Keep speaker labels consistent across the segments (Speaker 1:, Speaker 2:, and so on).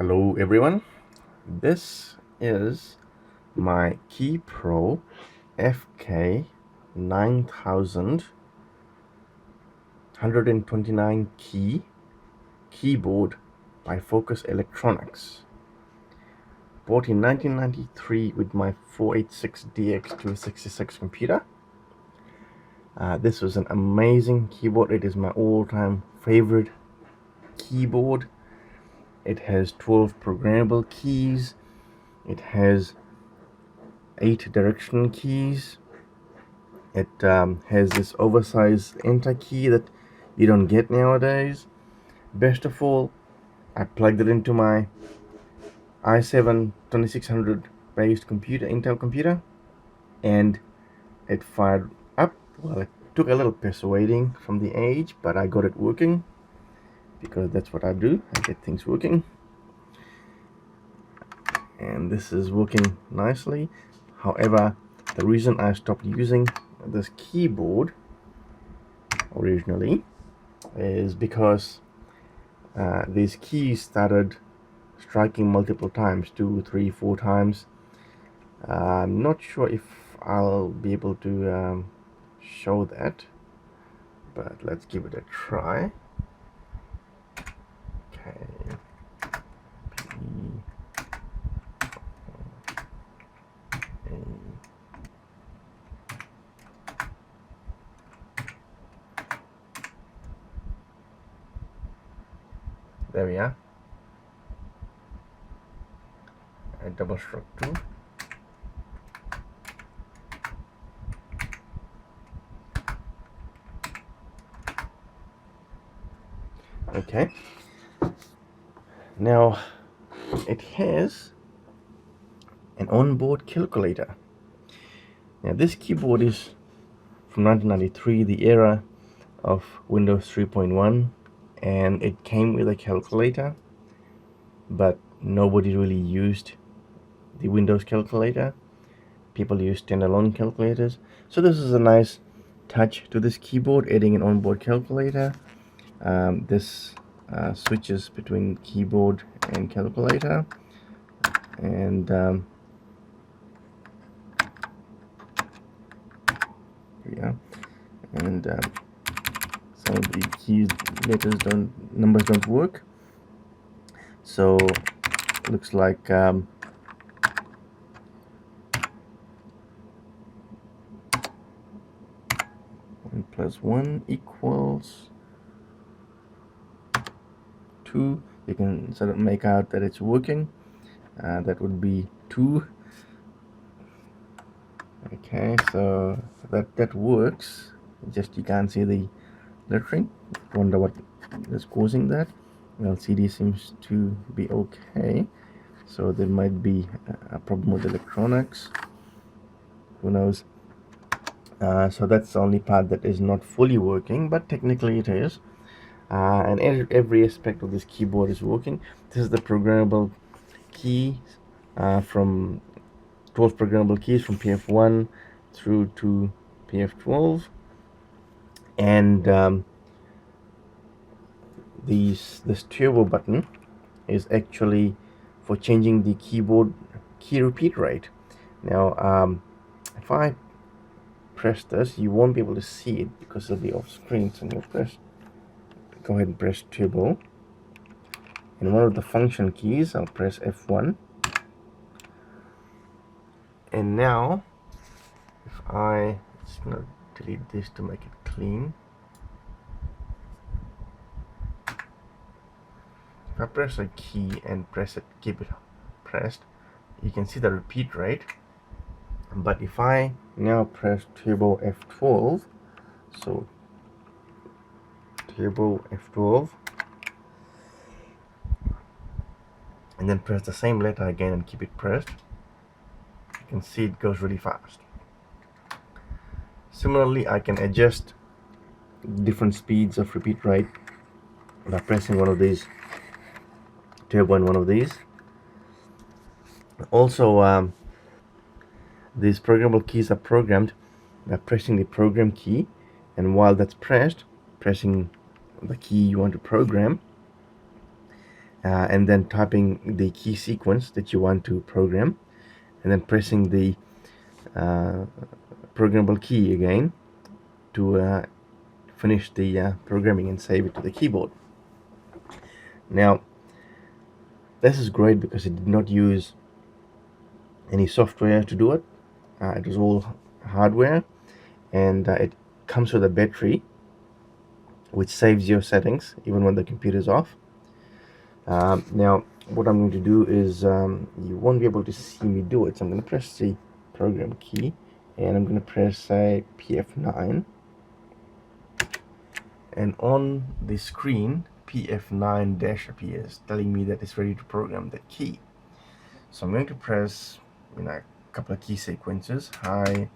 Speaker 1: Hello everyone, this is my KeyPro FK9000 129 key keyboard by Focus Electronics. Bought in 1993 with my 486DX266 computer. This was an amazing keyboard. It is my all-time favorite keyboard. It has 12 programmable keys. It has 8 direction keys. It has this oversized enter key that you don't get nowadays. Best of all, I plugged it into my i7 2600 based computer, Intel computer, and it fired up. Well, it took a little persuading from the age, but I got it working because that's what I do. I get things working, and this is working nicely. However, the reason I stopped using this keyboard originally is because these keys started striking multiple times, 2, 3, 4 times. I'm not sure if I'll be able to show that, but let's give it a try. Okay. There we are. A double stroke too. Okay. Now it has an onboard calculator. Now this keyboard is from 1993, the era of Windows 3.1, and it came with a calculator, but nobody really used the Windows calculator. People use standalone calculators, so this is a nice touch to this keyboard, adding an onboard calculator. This switches between keyboard and calculator, and yeah, and some of the numbers don't work, so looks like 1 + 1 equals 2. You can sort of make out that it's working. That would be 2. Okay, so that works. Just you can't see the lettering. Wonder what is causing that. LCD seems to be okay, so there might be a problem with electronics. Who knows? So that's the only part that is not fully working, but technically it is. And every aspect of this keyboard is working. This is the programmable keys from 12 programmable keys from PF1 through to PF12, and this turbo button is actually for changing the keyboard key repeat rate. Now if I press this, you won't be able to see it because it'll be off screen, so you go ahead and press turbo, and one of the function keys, I'll press F1, and now if I just gonna delete this to make it clean. If I press a key and keep it pressed, you can see the repeat rate. But if I now press turbo F12, so turbo F12, and then press the same letter again and keep it pressed, you can see it goes really fast. Similarly, I can adjust different speeds of repeat rate by pressing one of these, turbo and one of these. Also, these programmable keys are programmed by pressing the program key, and while that's pressing the key you want to program, and then typing the key sequence that you want to program, and then pressing the programmable key again to finish the programming and save it to the keyboard. Now this is great because it did not use any software to do it. It was all hardware, and it comes with a battery which saves your settings even when the computer is off. Now what I'm going to do is, you won't be able to see me do it, so I'm going to press the program key and I'm going to press PF9, and on the screen PF9 dash appears telling me that it's ready to program that key. So I'm going to press a couple of key sequences. Hi,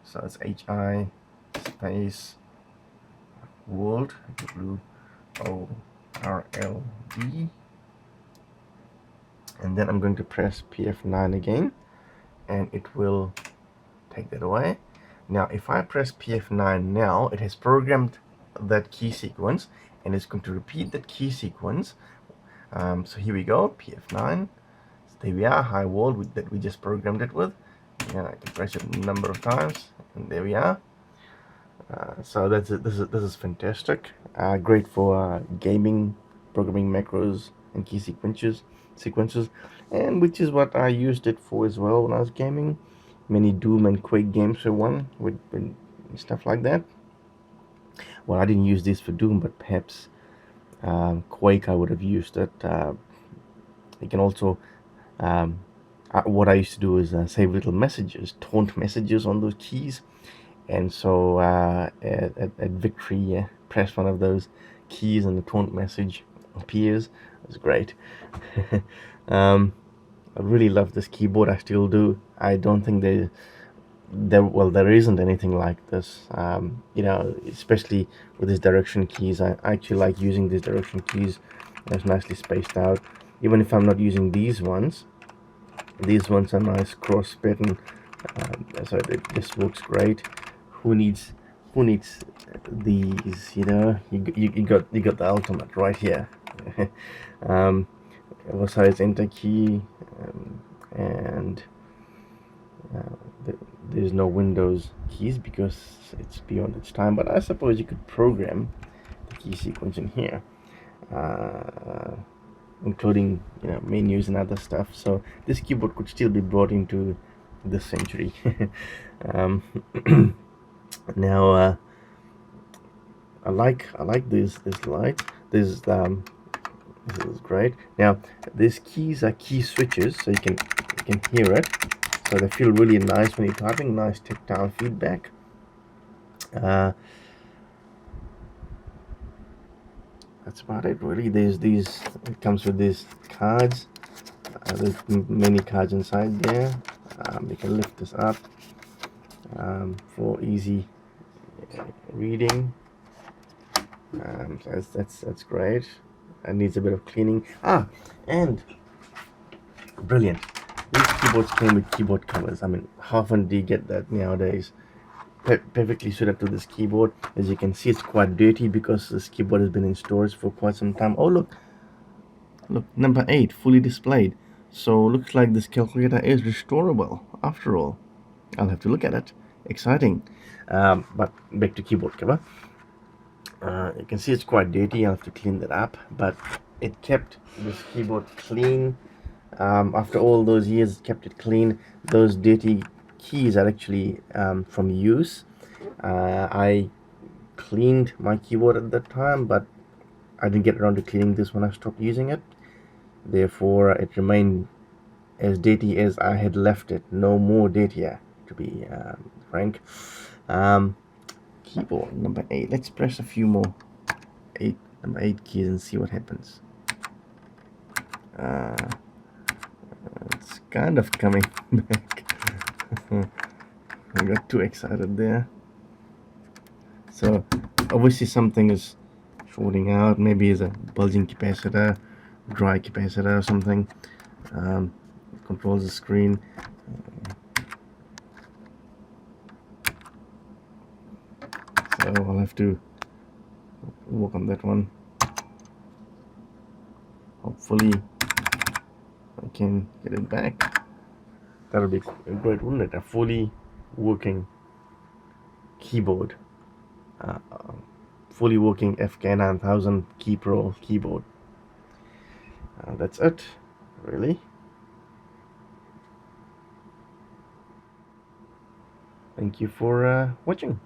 Speaker 1: so it's HI space world WORLD, and then I'm going to press PF9 again and it will take that away. Now if I press PF9 now, it has programmed that key sequence and it's going to repeat that key sequence. So here we go, PF9. So there we are, hi world that we just programmed it with. I can press it a number of times and there we are. So this is fantastic. Great for gaming, programming macros and key sequences, and which is what I used it for as well when I was gaming. Many Doom and Quake games for one, with stuff like that. Well, I didn't use this for Doom, but perhaps Quake I would have used it. You can also, what I used to do is save little messages, taunt messages on those keys. And so at victory, press one of those keys and the taunt message appears. It was great. I really love this keyboard. I still do. I don't think there isn't anything like this. Especially with these direction keys. I actually like using these direction keys. It's nicely spaced out. Even if I'm not using these ones are nice cross pattern. So this works great. Who needs these? You got the ultimate right here. Also it's enter key, and there's no Windows keys because it's beyond its time, but I suppose you could program the key sequence in here, including menus and other stuff. So this keyboard could still be brought into this century. Now I like this light. This is great. Now these keys are key switches, so you can hear it. So they feel really nice when you're typing. Nice tactile feedback. That's about it really. It comes with these cards. There's many cards inside there. You can lift this up for easy reading. So that's great. It needs a bit of cleaning. And brilliant, these keyboards came with keyboard covers. I mean, how often do you get that nowadays? Perfectly suited to this keyboard. As you can see, it's quite dirty because this keyboard has been in storage for quite some time. Oh look, number 8 fully displayed. So looks like this calculator is restorable after all. I'll have to look at it. Exciting. But back to keyboard cover. You can see it's quite dirty. I'll have to clean that up, but it kept this keyboard clean. After all those years, it kept it clean. Those dirty keys are actually from use. I cleaned my keyboard at that time, but I didn't get around to cleaning this when I stopped using it. Therefore it remained as dirty as I had left it. No more dirtier, to be frank. Keyboard number 8. Let's press a few more number 8 keys and see what happens. It's kind of coming back. I got too excited there. So obviously something is shorting out. Maybe it's a bulging capacitor, dry capacitor or something. Controls the screen. So I'll have to work on that one. Hopefully I can get it back. That'll be great, wouldn't it? A fully working keyboard. Uh, Fully working FK9000 keyboard. That's it, really. Thank you for watching.